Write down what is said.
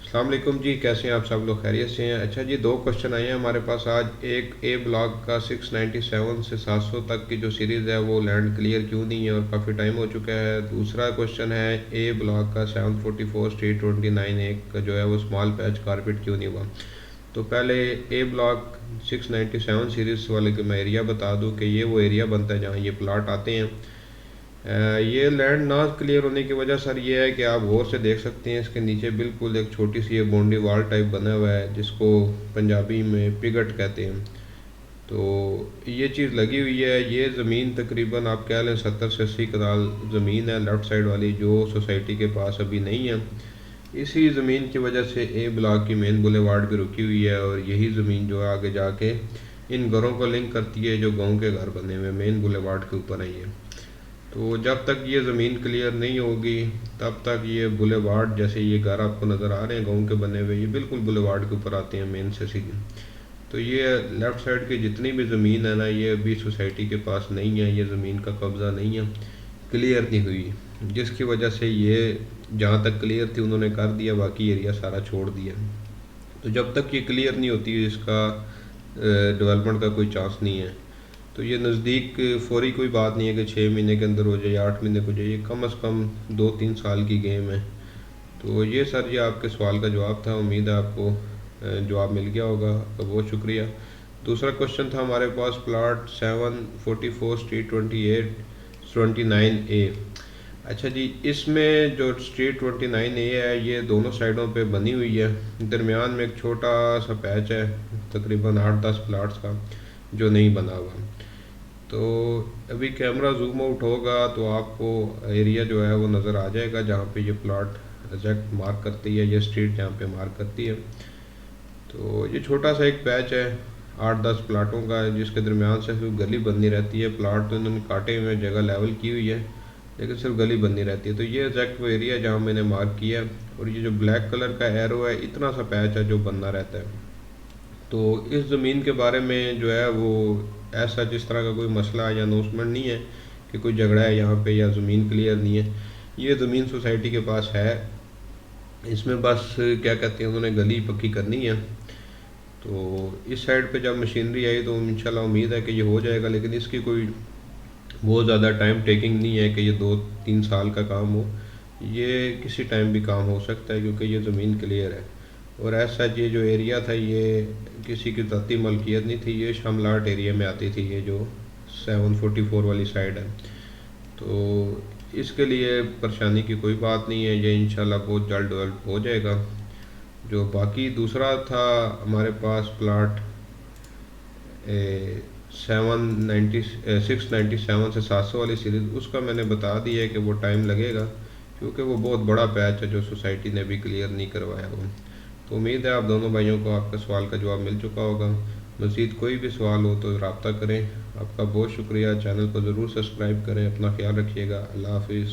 अस्सलाम वालेकुम जी, कैसे हैं आप सब लोग? खैरियत से हैं? अच्छा जी, दो क्वेश्चन आए हैं हमारे पास आज। एक ए ब्लॉक का 697 से 700 तक की जो सीरीज़ है वो लैंड क्लियर क्यों नहीं है और काफ़ी टाइम हो चुका है। दूसरा क्वेश्चन है ए ब्लॉक का 744 स्ट्रीट 29 एक का जो है वो स्मॉल पैच कारपेट क्यों नहीं हुआ। तो पहले ए ब्लॉक 697 सीरीज़ वाले के मैं एरिया बता दूँ कि ये वो एरिया बनता है जहाँ ये प्लाट आते हैं। ये लैंड ना क्लियर होने की वजह सर ये है कि आप गौर से देख सकते हैं इसके नीचे बिल्कुल एक छोटी सी ये बाउंड्री वाल टाइप बना हुआ है जिसको पंजाबी में पिगट कहते हैं। तो ये चीज़ लगी हुई है। ये ज़मीन तकरीबन आप कह लें 70 से 80 कनाल ज़मीन है लेफ़्ट साइड वाली, जो सोसाइटी के पास अभी नहीं है। इसी ज़मीन की वजह से ए ब्लॉक की मेन बुलेवार्ड भी रुकी हुई है और यही ज़मीन जो है आगे जाके इन घरों को लिंक करती है जो गांव के घर बने हुए मेन बुलेवार्ड के ऊपर आई है। तो जब तक ये ज़मीन क्लियर नहीं होगी तब तक ये बुलेवार्ड, जैसे ये घर आपको नज़र आ रहे हैं गांव के बने हुए, ये बिल्कुल बुलेवार्ड के ऊपर आते हैं मेन से सीधे। तो ये लेफ़्ट साइड की जितनी भी ज़मीन है ना, ये अभी सोसाइटी के पास नहीं है, ये ज़मीन का कब्ज़ा नहीं है, क्लियर नहीं हुई, जिसकी वजह से ये जहाँ तक क्लियर थी उन्होंने कर दिया, बाकी एरिया सारा छोड़ दिया। तो जब तक ये क्लियर नहीं होती इसका डेवलपमेंट का कोई चांस नहीं है। तो ये नज़दीक फौरी कोई बात नहीं है कि 6 महीने के अंदर हो जाए या 8 महीने को हो जाए, ये कम अज़ कम 2-3 साल की गेम है। तो ये सर ये आपके सवाल का जवाब था। उम्मीद है आपको जवाब मिल गया होगा, तो बहुत शुक्रिया। दूसरा क्वेश्चन था हमारे पास प्लाट 744 स्ट्रीट 29A। अच्छा जी, इसमें जो स्ट्रीट 29A है ये दोनों साइडों पे बनी हुई है, दरमियान में एक छोटा सा पैच है तकरीबन 8-10 प्लाट्स का जो नहीं बना हुआ। तो अभी कैमरा जूम आउट होगा तो आपको एरिया जो है वो नज़र आ जाएगा जहाँ पे ये प्लॉट एग्जैक्ट मार्क करती है, ये स्ट्रीट जहाँ पे मार्क करती है। तो ये छोटा सा एक पैच है 8-10 प्लाटों का जिसके दरमियान से सिर्फ गली बननी रहती है। प्लाट तो इन्होंने काटे हुए हैं, जगह लेवल की हुई है, लेकिन सिर्फ गली बननी रहती है। तो ये एग्जैक्ट वो एरिया है जहाँ मैंने मार्क किया है। और ये जो ब्लैक कलर का एरो है, इतना सा पैच है जो बनना रहता है। तो इस ज़मीन के बारे में जो है वो ऐसा जिस तरह का कोई मसला या अनाउंसमेंट नहीं है कि कोई झगड़ा है यहाँ पे या ज़मीन क्लियर नहीं है। ये ज़मीन सोसाइटी के पास है, इसमें बस क्या कहते हैं उन्होंने गली पक्की करनी है। तो इस साइड पे जब मशीनरी आई तो इंशाल्लाह उम्मीद है कि ये हो जाएगा, लेकिन इसकी कोई बहुत ज़्यादा टाइम टेकिंग नहीं है कि ये 2-3 साल का काम हो। ये किसी टाइम भी काम हो सकता है क्योंकि ये ज़मीन क्लियर है। और ऐसा ये जो एरिया था ये किसी की ज़ाती मलकियत नहीं थी, ये शामलाट एरिया में आती थी, ये जो 744 वाली साइड है। तो इसके लिए परेशानी की कोई बात नहीं है, ये इंशाल्लाह बहुत जल्द डेवलप हो जाएगा। जो बाकी दूसरा था हमारे पास प्लाट 697 से 700 वाली सीरीज़, उसका मैंने बता दिया है कि वो टाइम लगेगा क्योंकि वो बहुत बड़ा पैच है जो सोसाइटी ने अभी क्लियर नहीं करवाया वो। तो उम्मीद है आप दोनों भाइयों को आपका सवाल का जवाब मिल चुका होगा। मज़ीद कोई भी सवाल हो तो रब्ता करें। आपका बहुत शुक्रिया। चैनल को ज़रूर सब्सक्राइब करें। अपना ख्याल रखिएगा। अल्लाह हाफिज़।